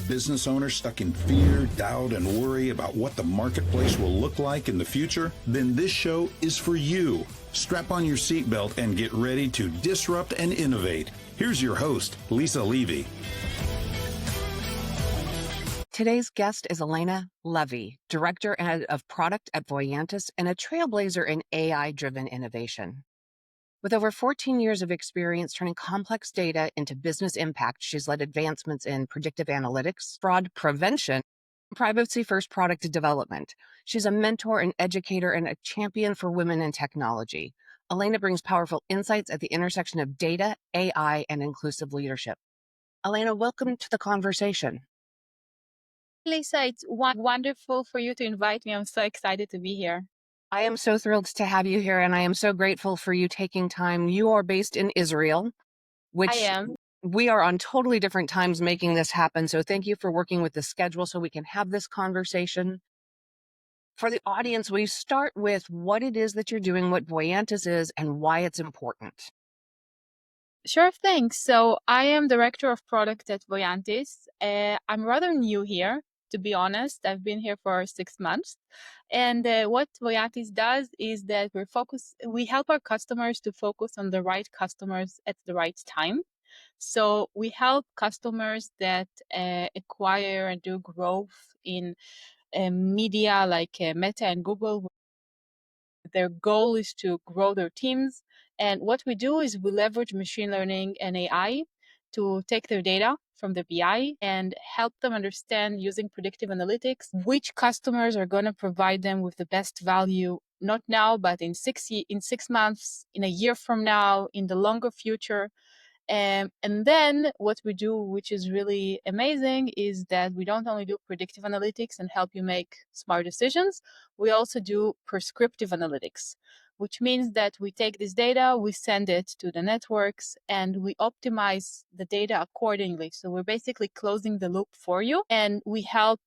business owner stuck in fear, doubt, and worry about what the marketplace will look like in the future? Then this show is for you. Strap on your seatbelt and get ready to disrupt and innovate. Here's your host, Elena Levy. Today's guest is Elena Levy, Director of Product at Voyantis and a trailblazer in AI-driven innovation. With over 14 years of experience turning complex data into business impact, she's led advancements in predictive analytics, fraud prevention, privacy-first product development. She's a mentor, an educator, and a champion for women in technology. Elena brings powerful insights at the intersection of data, AI, and inclusive leadership. Elena, welcome to the conversation. Lisa, it's wonderful for you to invite me. I'm so excited to be here. I am so thrilled to have you here, and I am so grateful for you taking time. You are based in Israel, which I am. We are on totally different times making this happen. So thank you for working with the schedule so we can have this conversation. For the audience, we start with what it is that you're doing, what Voyantis is, and why it's important. Sure thing. So I am Director of Product at Voyantis. I'm rather new here, to be honest. I've been here for 6 months. And what Voyantis does is that we help our customers to focus on the right customers at the right time. So we help customers that acquire and do growth in media like Meta and Google. Their goal is to grow their teams. And what we do is we leverage machine learning and AI to take their data from the BI and help them understand using predictive analytics which customers are going to provide them with the best value, not now, but in 6 months, in a year from now, in the longer future. And then what we do, which is really amazing, is that we don't only do predictive analytics and help you make smart decisions, we also do prescriptive analytics, which means that we take this data, we send it to the networks, and we optimize the data accordingly. So we're basically closing the loop for you, and we help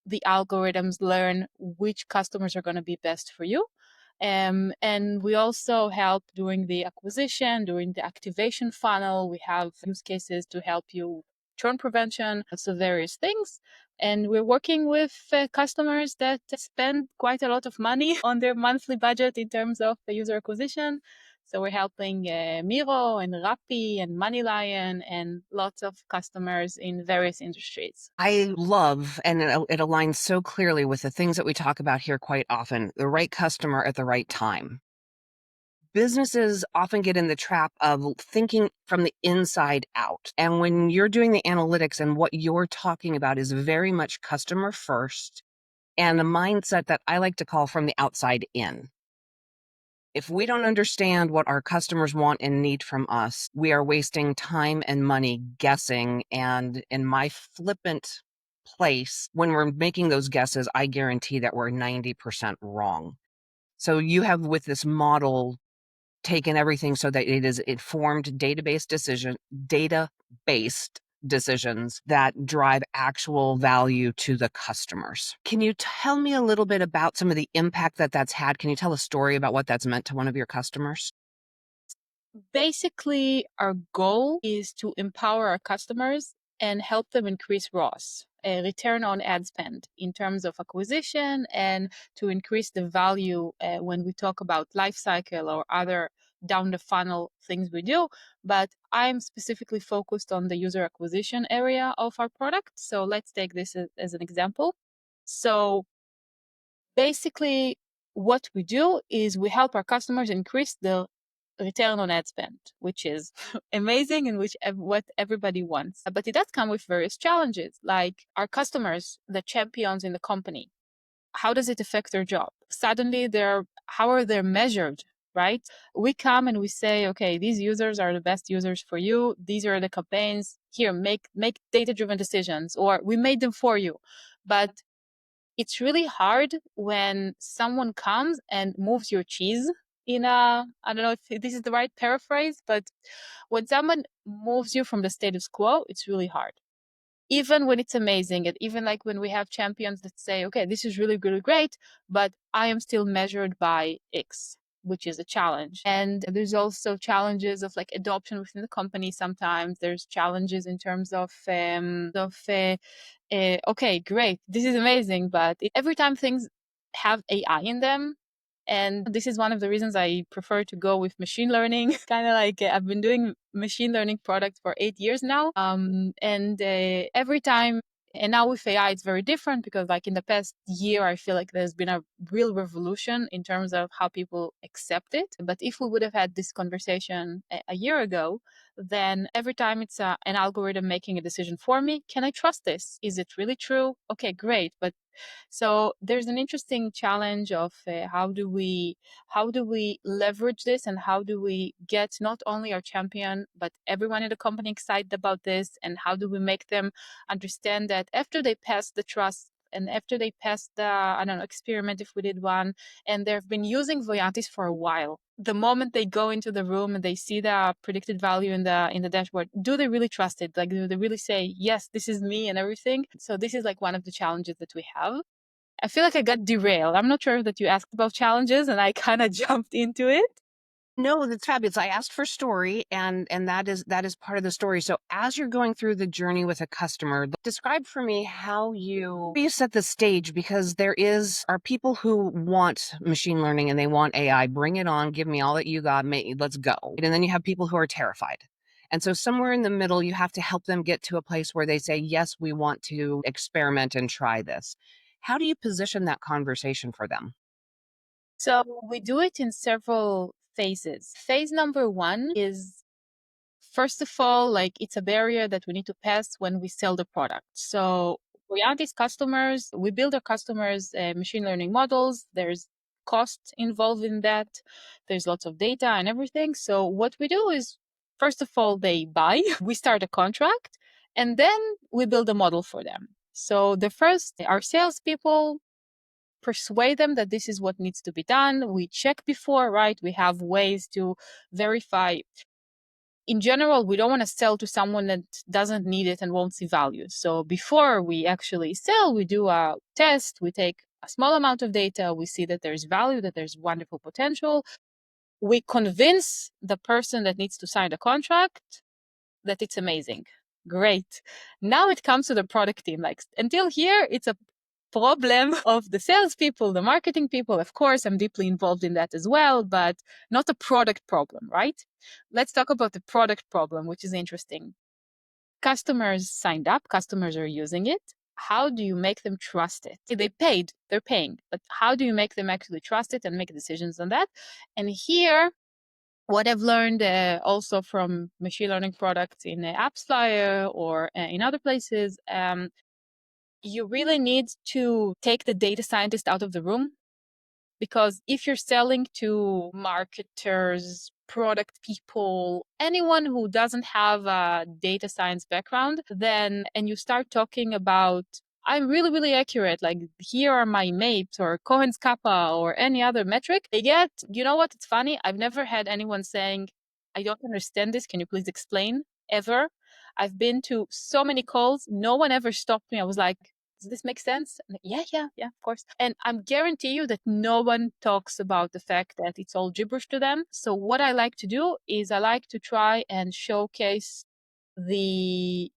the algorithms learn which customers are going to be best for you. And we also help during the acquisition, during the activation funnel. We have use cases to help you churn prevention, so various things. And we're working with customers that spend quite a lot of money on their monthly budget in terms of user acquisition. So we're helping Miro and Rappi and MoneyLion and lots of customers in various industries. I love, and it aligns so clearly with the things that we talk about here quite often, the right customer at the right time. Businesses often get in the trap of thinking from the inside out. And when you're doing the analytics and what you're talking about is very much customer first and a mindset that I like to call from the outside in. If we don't understand what our customers want and need from us, we are wasting time and money guessing. And in my flippant place, when we're making those guesses, I guarantee that we're 90% wrong. So you have, with this model, taken everything so that it is informed data-based decisions that drive actual value to the customers. Can you tell me a little bit about some of the impact that that's had? Can you tell a story about what that's meant to one of your customers? Basically, our goal is to empower our customers and help them increase ROAS, a return on ad spend, in terms of acquisition, and to increase the value when we talk about life cycle or other down the funnel things we do. But I'm specifically focused on the user acquisition area of our product. So let's take this as an example. So basically, what we do is we help our customers increase the return on ad spend, which is amazing and what everybody wants. But it does come with various challenges, like our customers, the champions in the company. How does it affect their job? Suddenly, how are they measured, right? We come and we say, okay, these users are the best users for you. These are the campaigns. Here, make data-driven decisions, or we made them for you. But it's really hard when someone comes and moves your cheese I don't know if this is the right paraphrase, but when someone moves you from the status quo, it's really hard. Even when it's amazing, and even like when we have champions that say, okay, this is really, really great, but I am still measured by X. which is a challenge. And there's also challenges of like adoption within the company. Sometimes there's challenges in terms of okay, great, this is amazing, but every time things have AI in them, and this is one of the reasons I prefer to go with machine learning. Kind of like I've been doing machine learning products for 8 years now. And every time, and now with AI, it's very different because like in the past year, I feel like there's been a real revolution in terms of how people accept it. But if we would have had this conversation a year ago, then every time it's an algorithm making a decision for me, can I trust this? Is it really true? Okay, great. But so there's an interesting challenge of how do we leverage this, and how do we get not only our champion but everyone in the company excited about this, and how do we make them understand that after they pass the trust and after they pass the, I don't know, experiment, if we did one, and they've been using Voyantis for a while, the moment they go into the room and they see the predicted value in the dashboard, do they really trust it? Like, do they really say, yes, this is me and everything? So this is like one of the challenges that we have. I feel like I got derailed. I'm not sure that you asked about challenges and I kind of jumped into it. No, that's fabulous. I asked for story, and that is part of the story. So as you're going through the journey with a customer, describe for me how you set the stage, because are people who want machine learning and they want AI. Bring it on, give me all that you got, let's go. And then you have people who are terrified. And so somewhere in the middle, you have to help them get to a place where they say, yes, we want to experiment and try this. How do you position that conversation for them? So we do it in several phases. Phase number one is, first of all, like it's a barrier that we need to pass when we sell the product. So Voyantis customers, we build our customers machine learning models. There's cost involved in that. There's lots of data and everything. So what we do is, first of all, they buy, we start a contract, and then we build a model for them. So our salespeople persuade them that this is what needs to be done. We check before, right? We have ways to verify. In general, we don't want to sell to someone that doesn't need it and won't see value. So before we actually sell, we do a test. We take a small amount of data. We see that there's value, that there's wonderful potential. We convince the person that needs to sign the contract that it's amazing. Great. Now it comes to the product team. Like, until here, it's a problem of the salespeople, the marketing people. Of course, I'm deeply involved in that as well, but not a product problem, right? Let's talk about the product problem, which is interesting. Customers signed up, customers are using it. How do you make them trust it? They're paying, but how do you make them actually trust it and make decisions on that? And here, what I've learned also from machine learning products in AppsFlyer or in other places, you really need to take the data scientist out of the room, because if you're selling to marketers, product people, anyone who doesn't have a data science background, and you start talking about, I'm really, really accurate, like here are my MAPEs or Cohen's Kappa or any other metric, you know what? It's funny. I've never had anyone saying, I don't understand this. Can you please explain? Ever. I've been to so many calls. No one ever stopped me. I was like, does this make sense? Yeah, of course. And I'm guarantee you that no one talks about the fact that it's all gibberish to them. So what I like to do is I like to try and showcase the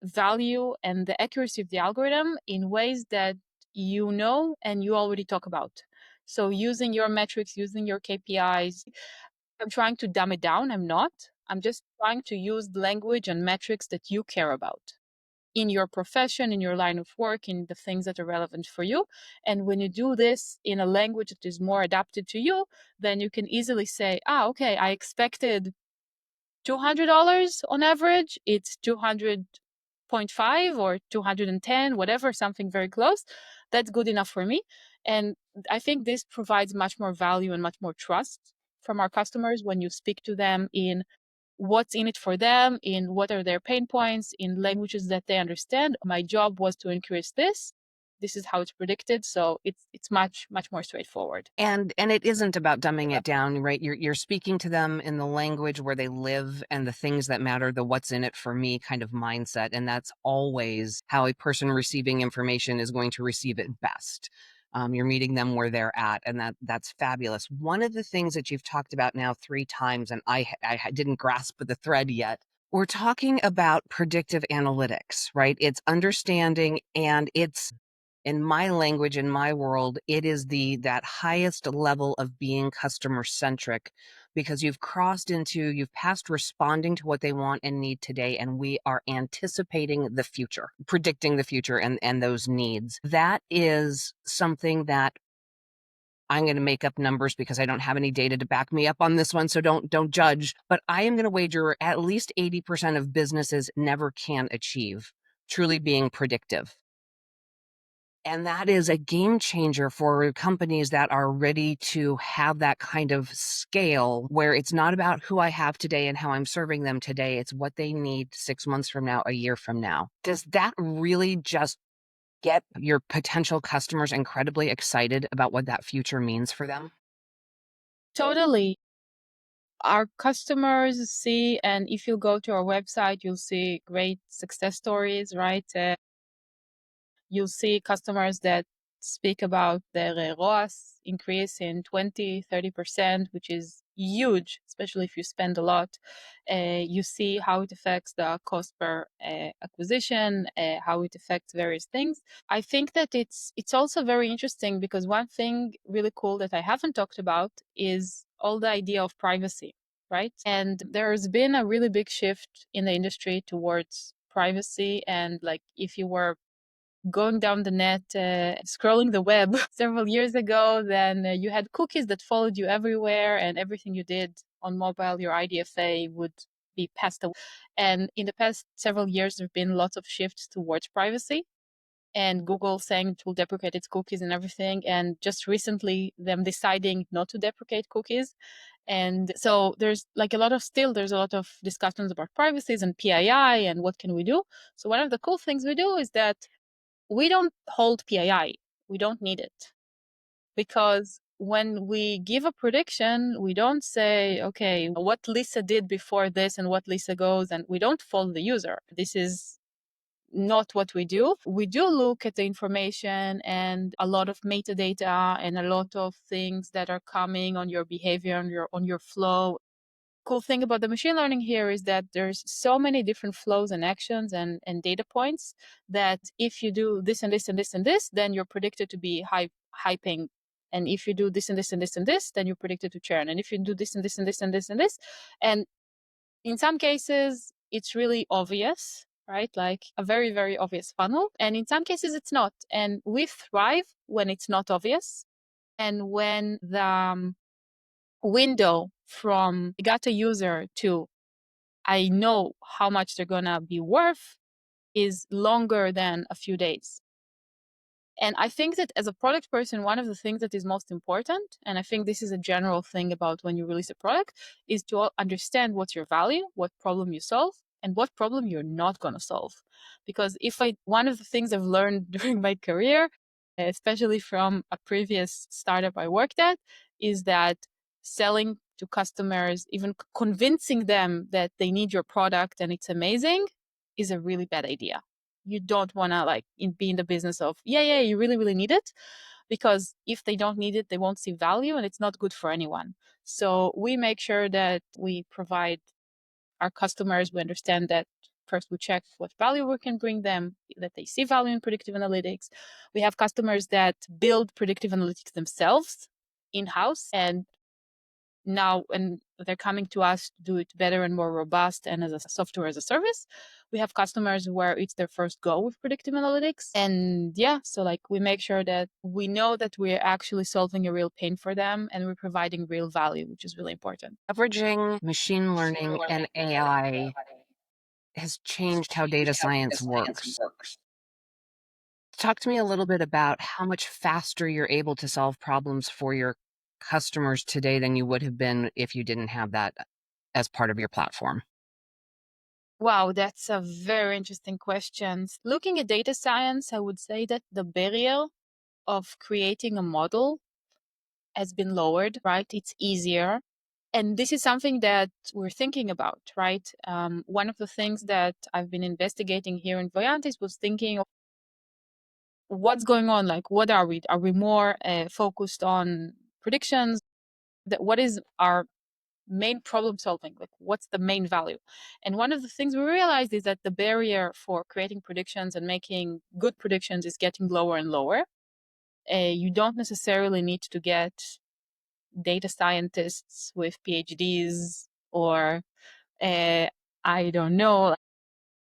value and the accuracy of the algorithm in ways that you know and you already talk about. So using your metrics, using your KPIs, I'm trying to dumb it down. I'm not. I'm just trying to use the language and metrics that you care about in your profession, in your line of work, in the things that are relevant for you. And when you do this in a language that is more adapted to you, then you can easily say, okay, I expected $200 on average. It's 200.5 or 210, whatever, something very close. That's good enough for me. And I think this provides much more value and much more trust from our customers when you speak to them in what's in it for them, in what are their pain points, in languages that they understand. My job was to increase this. This is how it's predicted. So it's much, much more straightforward. And it isn't about dumbing it down, right? You're speaking to them in the language where they live and the things that matter, the what's in it for me kind of mindset. And that's always how a person receiving information is going to receive it best. You're meeting them where they're at, and that's fabulous. One of the things that you've talked about now 3 times, and I didn't grasp the thread yet, we're talking about predictive analytics, right? It's understanding, and it's, in my language, in my world, it is that highest level of being customer centric, because you've passed responding to what they want and need today, and we are anticipating the future, predicting the future and those needs. That is something that I'm going to make up numbers because I don't have any data to back me up on this one, so don't judge. But I am going to wager at least 80% of businesses never can achieve truly being predictive. And that is a game changer for companies that are ready to have that kind of scale where it's not about who I have today and how I'm serving them today. It's what they need 6 months from now, a year from now. Does that really just get your potential customers incredibly excited about what that future means for them? Totally. Our customers see, and if you go to our website, you'll see great success stories, right? You'll see customers that speak about their ROAS increase in 20, 30%, which is huge, especially if you spend a lot. You see how it affects the cost per acquisition, how it affects various things. I think that it's also very interesting because one thing really cool that I haven't talked about is all the idea of privacy, right? And there's been a really big shift in the industry towards privacy. And like if you were going down the net, scrolling the web several years ago, then you had cookies that followed you everywhere, and everything you did on mobile, your IDFA would be passed away. And in the past several years, there have been lots of shifts towards privacy, and Google saying it will deprecate its cookies and everything. And just recently, them deciding not to deprecate cookies. And so there's a lot of discussions about privacies and PII and what can we do. So one of the cool things we do is that we don't hold PII. We don't need it. Because when we give a prediction, we don't say, okay, what Lisa did before this and what Lisa goes, and we don't follow the user. This is not what we do. We do look at the information and a lot of metadata and a lot of things that are coming on your behavior, on your flow. Cool thing about the machine learning here is that there's so many different flows and actions and data points that if you do this and this and this and this, then you're predicted to be high paying. And if you do this and this and this and this, then you're predicted to churn. And if you do this and this and this and this and this, and in some cases, it's really obvious, right? Like a very, very obvious funnel. And in some cases, it's not. And we thrive when it's not obvious. And when the window from I got a user to I know how much they're going to be worth is longer than a few days. And I think that as a product person, one of the things that is most important, and I think this is a general thing about when you release a product, is to understand what's your value, what problem you solve, and what problem you're not going to solve. Because one of the things I've learned during my career, especially from a previous startup I worked at, is that selling to customers, even convincing them that they need your product and it's amazing, is a really bad idea. You don't want to be in the business of, yeah, you really, really need it. Because if they don't need it, they won't see value and it's not good for anyone. So we make sure that we provide our customers, we understand that first we check what value we can bring them, that they see value in predictive analytics. We have customers that build predictive analytics themselves in-house and they're coming to us to do it better and more robust and as a software as a service. We have customers where it's their first go with predictive analytics. And so we make sure that we know that we're actually solving a real pain for them and we're providing real value, which is really important. Leveraging machine learning and AI has changed how data science works. Talk to me a little bit about how much faster you're able to solve problems for your customers today than you would have been if you didn't have that as part of your platform. Wow, that's a very interesting question. Looking at data science, I would say that the barrier of creating a model has been lowered, right? It's easier. And this is something that we're thinking about, right? One of the things that I've been investigating here in Voyantis was thinking of what's going on? Like, what are we? Are we more focused on predictions? What is our main problem solving? Like, what's the main value? And one of the things we realized is that the barrier for creating predictions and making good predictions is getting lower and lower. You don't necessarily need to get data scientists with PhDs or I don't know.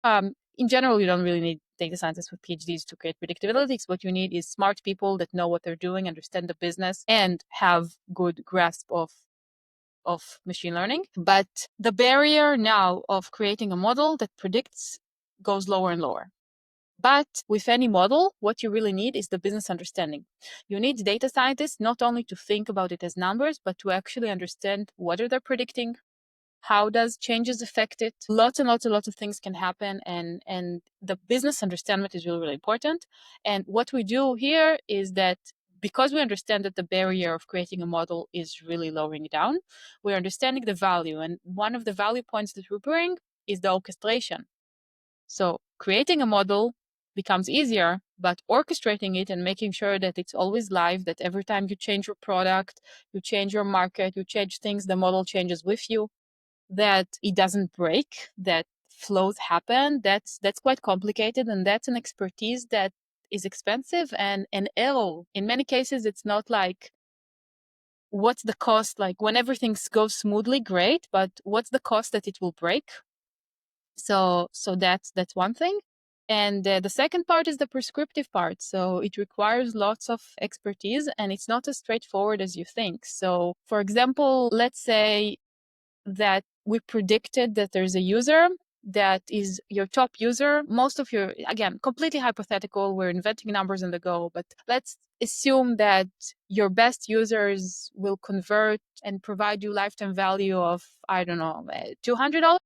In general, you don't really need data scientists with PhDs to create predictive analytics. What you need is smart people that know what they're doing, understand the business, and have good grasp of machine learning. But the barrier now of creating a model that predicts goes lower and lower. But with any model, what you really need is the business understanding. You need data scientists not only to think about it as numbers, but to actually understand what are they predicting, how does changes affect it. Lots and lots of things can happen, and the business understanding is really, really important. And what we do here is that because we understand that the barrier of creating a model is really lowering down, we're understanding the value. And one of the value points that we bring is the orchestration. So creating a model becomes easier, but orchestrating it and making sure that it's always live, that every time you change your product, you change your market, you change things, the model changes with you, that it doesn't break, that flows happen, that's quite complicated, and that's an expertise that is expensive and error. In many cases, it's not like what's the cost, like when everything goes smoothly, great, but what's the cost that it will break? So that's one thing. And the second part is the prescriptive part. So it requires lots of expertise, and it's not as straightforward as you think. So for example, let's say that we predicted that there's a user that is your top user. Most of your, again, completely hypothetical, we're inventing numbers on the go, but let's assume that your best users will convert and provide you lifetime value of, I don't know, $200.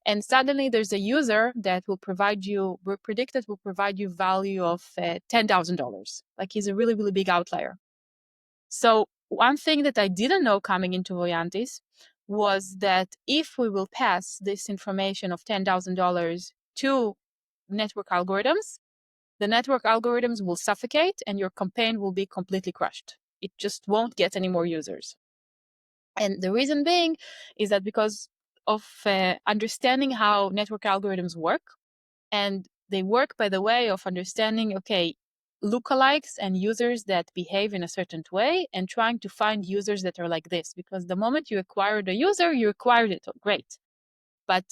And suddenly there's a user that will provide you, we predict that will provide you value of $10,000. Like, he's a really, really big outlier. So one thing that I didn't know coming into Voyantis was that if we will pass this information of $10,000 to network algorithms, the network algorithms will suffocate and your campaign will be completely crushed. It just won't get any more users. And the reason being is that because of understanding how network algorithms work, and they work by the way of understanding, okay, lookalikes and users that behave in a certain way, and trying to find users that are like this. Because the moment you acquired a user, you acquired it, great. But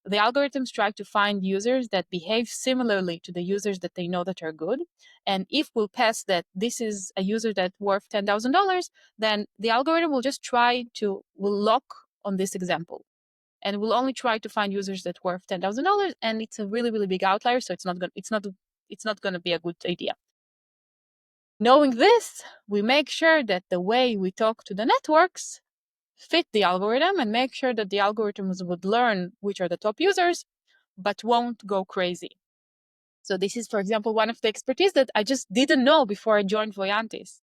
the algorithms try to find users that behave similarly to the users that they know that are good. And if we'll pass that this is a user that's worth $10,000, then the algorithm will just will lock on this example. And we'll only try to find users that worth $10,000, and it's a really, really big outlier, so it's not going to be a good idea. Knowing this, we make sure that the way we talk to the networks fit the algorithm and make sure that the algorithms would learn which are the top users, but won't go crazy. So this is, for example, one of the expertise that I just didn't know before I joined Voyantis.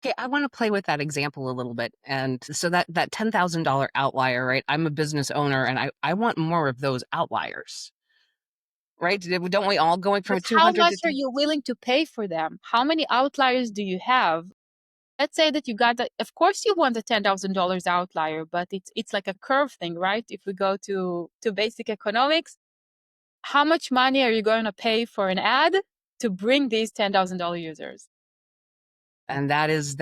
Okay, I want to play with that example a little bit. And so that $10,000 outlier, right? I'm a business owner and I want more of those outliers, right? Don't we all going from But 200 how to much are you willing to pay for them? How many outliers do you have? Let's say that you got that. Of course, you want a $10,000 outlier, but it's like a curve thing, right? If we go to basic economics, how much money are you going to pay for an ad to bring these $10,000 users? And that is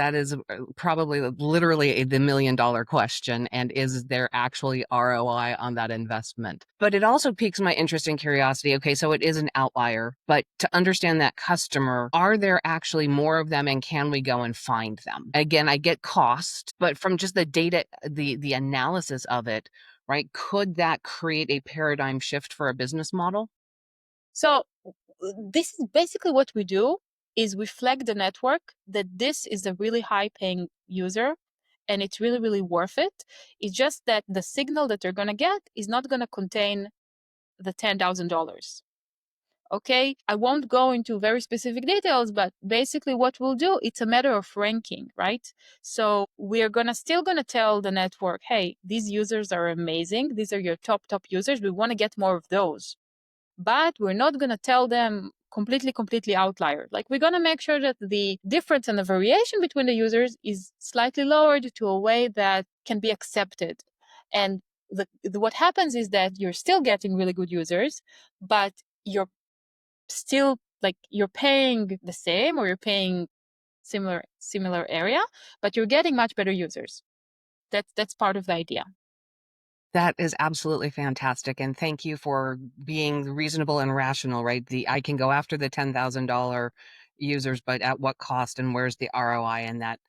probably literally the $1 million question. And is there actually ROI on that investment? But it also piques my interest and curiosity. Okay, so it is an outlier, but to understand that customer, are there actually more of them, and can we go and find them? Again, I get cost, but from just the data, the analysis of it, right? Could that create a paradigm shift for a business model? So this is basically what we do, is we flag the network that this is a really high paying user and it's really, really worth it. It's just that the signal that they're going to get is not going to contain the $10,000. Okay, I won't go into very specific details, but basically what we'll do, it's a matter of ranking, right? So we're still gonna tell the network, hey, these users are amazing. These are your top users. We want to get more of those. But we're not going to tell them completely outlier. Like, we're going to make sure that the difference and the variation between the users is slightly lowered to a way that can be accepted. And what happens is that you're still getting really good users, but you're still, like, you're paying the same, or you're paying similar area, but you're getting much better users. That's part of the idea. That is absolutely fantastic, and thank you for being reasonable and rational, right? I can go after the $10,000 users, but at what cost, and where's the ROI in that?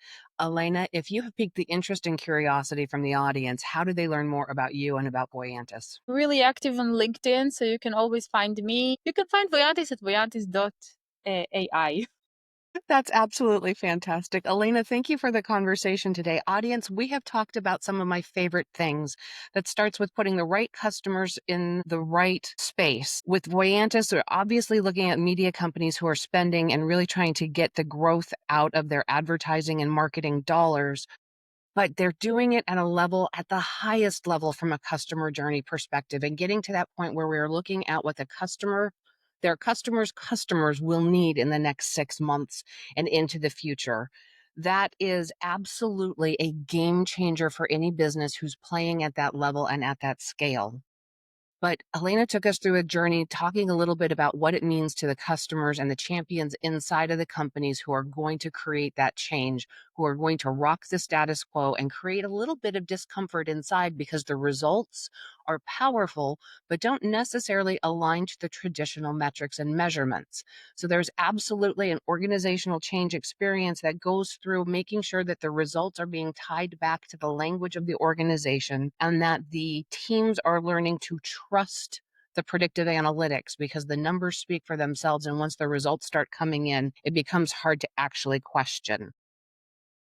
Elena, if you have piqued the interest and curiosity from the audience, how do they learn more about you and about Voyantis? Really active on LinkedIn, so you can always find me. You can find Voyantis at voyantis.ai. That's absolutely fantastic. Elena, thank you for the conversation today. Audience, we have talked about some of my favorite things. That starts with putting the right customers in the right space. With Voyantis, we're obviously looking at media companies who are spending and really trying to get the growth out of their advertising and marketing dollars, but they're doing it at a level, at the highest level from a customer journey perspective, and getting to that point where we're looking at what their customers will need in the next 6 months and into the future. That is absolutely a game changer for any business who's playing at that level and at that scale. But Elena took us through a journey talking a little bit about what it means to the customers and the champions inside of the companies who are going to create that change, who are going to rock the status quo and create a little bit of discomfort inside because the results are powerful, but don't necessarily align to the traditional metrics and measurements. So there's absolutely an organizational change experience that goes through making sure that the results are being tied back to the language of the organization, and that the teams are learning to trust the predictive analytics, because the numbers speak for themselves. And once the results start coming in, it becomes hard to actually question.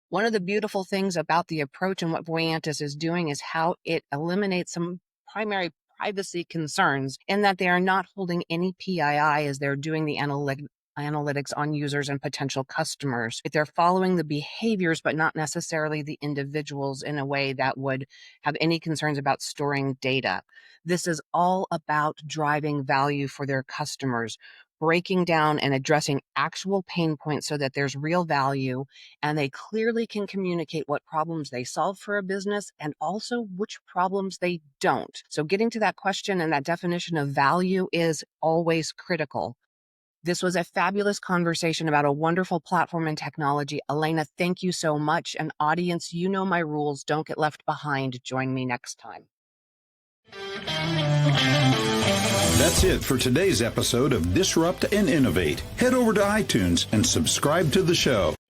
One of the beautiful things about the approach and what Voyantis is doing is how it eliminates some primary privacy concerns, in that they are not holding any PII as they're doing the analytics on users and potential customers. If they're following the behaviors, but not necessarily the individuals in a way that would have any concerns about storing data. This is all about driving value for their customers, breaking down and addressing actual pain points so that there's real value, and they clearly can communicate what problems they solve for a business and also which problems they don't. So getting to that question and that definition of value is always critical. This was a fabulous conversation about a wonderful platform and technology. Elena, thank you so much. And audience, you know my rules. Don't get left behind. Join me next time. That's it for today's episode of Disrupt and Innovate. Head over to iTunes and subscribe to the show.